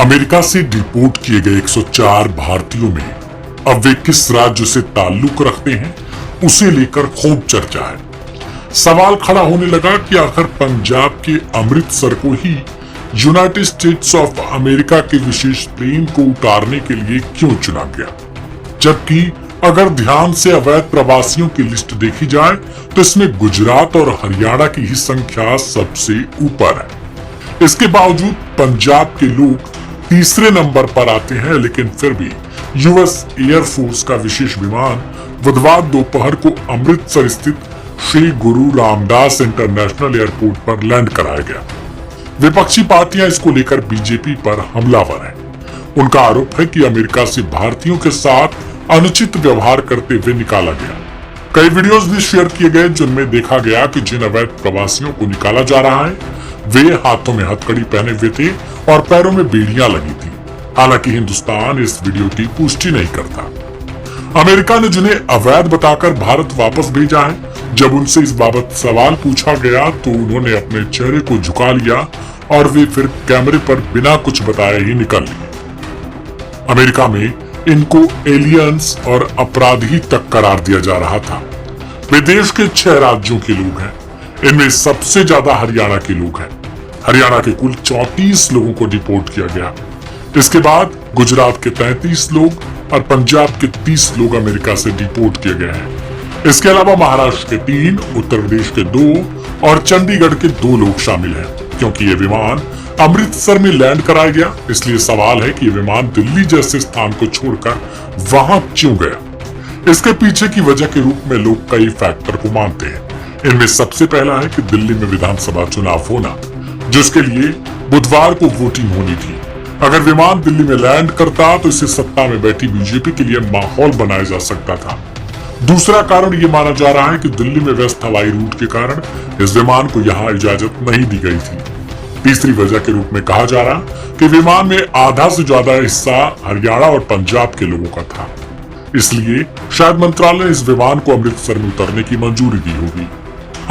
America से deport किए गए 104 भारतीयों में अब वे किस राज्य से ताल्लुक रखते हैं उसे लेकर खूब चर्चा है। सवाल खड़ा होने लगा कि आखिर पंजाब के अमृतसर को ही यूनाइटेड स्टेट्स ऑफ अमेरिका के विशेष प्लेन को उतारने के लिए क्यों चुना गया, जबकि अगर ध्यान से अवैध प्रवासियों की लिस्ट देखी जाए तो इसमें गुजरात और हरियाणा की ही संख्या सबसे ऊपर है। इसके बावजूद पंजाब के लोग तीसरे नंबर पर आते हैं, लेकिन फिर भी यूएस एयरफोर्स का विशेष विमान बुधवार दोपहर को अमृतसर स्थित श्री गुरु रामदास इंटरनेशनल एयरपोर्ट पर लैंड कराया गया। विपक्षी पार्टियां इसको लेकर बीजेपी पर हमलावर हैं। उनका आरोप है कि अमेरिका से भारतीयों के साथ अनुचित व्यवहार करते हुए निकाला गया। कई वीडियोस भी शेयर किए गए जिनमें देखा गया कि जिन अवैध प्रवासियों को निकाला जा रहा है वे हाथों में हथकड़ी पहने हुए थे और पैरों में बेड़ियां लगी थी। हालांकि हिंदुस्तान इस वीडियो की पुष्टि नहीं करता। अमेरिका ने जिन्हें अवैध बताकर भारत वापस भेजा है, जब उनसे इस बाबत सवाल पूछा गया तो उन्होंने अपने चेहरे को झुका लिया और वे फिर कैमरे पर बिना कुछ बताए ही निकल लिए। अमेरिका में इनको एलियंस और अपराधी तक करार दिया जा रहा था। वे देश के 6 राज्यों के लोग हैं। इनमें सबसे ज्यादा हरियाणा के लोग हैं। हरियाणा के कुल 34 लोगों को डिपोर्ट किया गया। इसके बाद गुजरात के 33 लोग और पंजाब के 30 लोग अमेरिका से डिपोर्ट किए गए हैं। इसके अलावा महाराष्ट्र के 3, उत्तर प्रदेश के 2 और चंडीगढ़ के 2 लोग शामिल हैं। क्योंकि ये विमान अमृतसर में लैंड कराया गया, इसलिए सवाल है कि ये विमान दिल्ली जैसे स्थान को छोड़कर वहां क्यों गया। इसके पीछे की वजह के रूप में लोग कई फैक्टर को मानते हैं। इनमें सबसे पहला है कि दिल्ली में विधानसभा चुनाव होना, जिसके लिए बुधवार को वोटिंग होनी थी। अगर विमान दिल्ली में लैंड करता तो इसे सत्ता में बैठी बीजेपी के लिए माहौल बनाया जा सकता था। दूसरा कारण ये माना जा रहा है कि दिल्ली में व्यस्त हवाई रूट के कारण इस विमान को यहाँ इजाजत नहीं दी गई थी। तीसरी वजह के रूप में कहा जा रहा कि विमान में आधा से ज्यादा हिस्सा हरियाणा और पंजाब के लोगों का था, इसलिए शायद मंत्रालय ने इस विमान को अमृतसर में उतरने की मंजूरी दी होगी।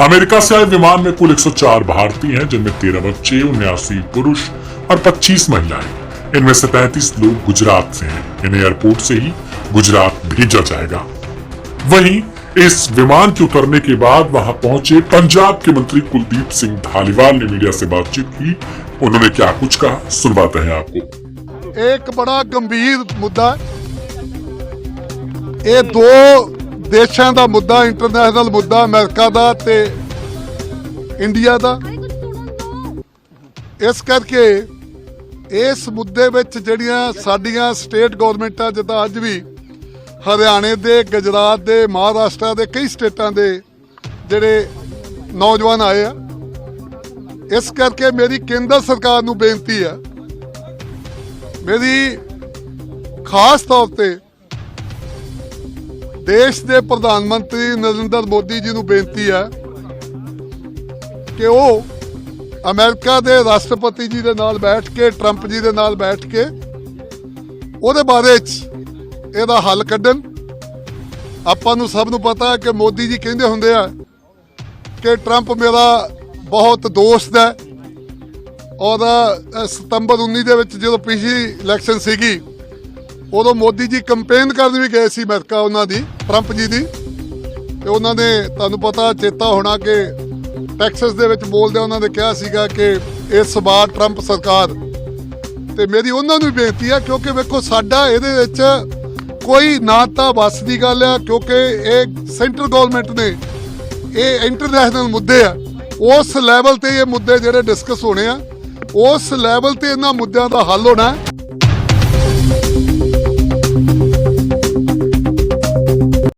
अमेरिका से आए विमान में कुल 104 भारतीय हैं, जिनमें 13 बच्चे, 79 पुरुष और 25 महिलाएं। इनमें से 33 लोग गुजरात से हैं। इन्हें एयरपोर्ट से ही गुजरात भेजा जाएगा। वहीं इस विमान के उतरने के बाद वहां पहुंचे पंजाब के मंत्री कुलदीप सिंह धालीवाल ने मीडिया से बातचीत की। उन्होंने क्या कुछ कहा, सुनवाते हैं आपको। एक बड़ा गंभीर मुद्दा, ये 2 देशों का मुद्दा, इंटरनेशनल मुद्दा, अमेरिका दा ते इंडिया दा। इस करके इस मुद्दे विच जिहड़ियां साडियां स्टेट गवर्नमेंटां जिद्दां अज भी हरियाणे दे, गुजरात दे, महाराष्ट्र दे कई स्टेटां दे जिहड़े नौजवान आए आ, इस करके मेरी केंद्र सरकार नूं बेनती है, मेरी खास तौर पे देश के प्रधानमंत्री नरेंद्र मोदी जी नूं बेनती है कि वो अमेरिका के राष्ट्रपति जी के नाल बैठ के, ट्रंप जी के नाल बैठ के ਉਹਦੇ बारे ਇਹਦਾ हल ਕੱਢਣ। ਆਪਾਂ ਨੂੰ ਸਭ ਨੂੰ ਪਤਾ ਹੈ ਕਿ ਮੋਦੀ जी ਕਹਿੰਦੇ ਹੁੰਦੇ ਆ ਕਿ ट्रंप मेरा बहुत दोस्त है। और सितंबर 19 ਦੇ ਵਿੱਚ ਜਦੋਂ ਪਿਛਲੀ ਇਲੈਕਸ਼ਨ ਸੀਗੀ ਉਦੋਂ ਮੋਦੀ ਜੀ ਕੰਪੇਨ ਕਰਨ ਵੀ ਗਏ ਸੀ ਅਮਰੀਕਾ ਉਹਨਾਂ ਦੀ, ट्रंप जी ਦੀ, ਤੇ ਉਹਨਾਂ ਨੇ ਤੁਹਾਨੂੰ ਪਤਾ ਚੇਤਾ ਹੋਣਾ ਕਿ ਟੈਕਸਸ ਦੇ ਵਿੱਚ ਬੋਲਦੇ ਉਹਨਾਂ ਨੇ ਕਿਹਾ ਸੀਗਾ ਕਿ ਇਸ ਵਾਰ ट्रंप ਸਰਕਾਰ। ਤੇ ਮੇਰੀ ਉਹਨਾਂ ਨੂੰ ਬੇਨਤੀ ਹੈ ਕਿਉਂਕਿ ਵੇਖੋ ਸਾਡਾ ਇਹਦੇ ਵਿੱਚ कोई ना तो बस की गल है, क्योंकि एक सेंट्रल गवर्नमेंट ने ये इंटरनेशनल मुद्दे आ उस लैवल ते ये मुद्दे जिहड़े डिस्कस होने आ, उस लैवल ते इन्हां मुद्दों का हल होना है।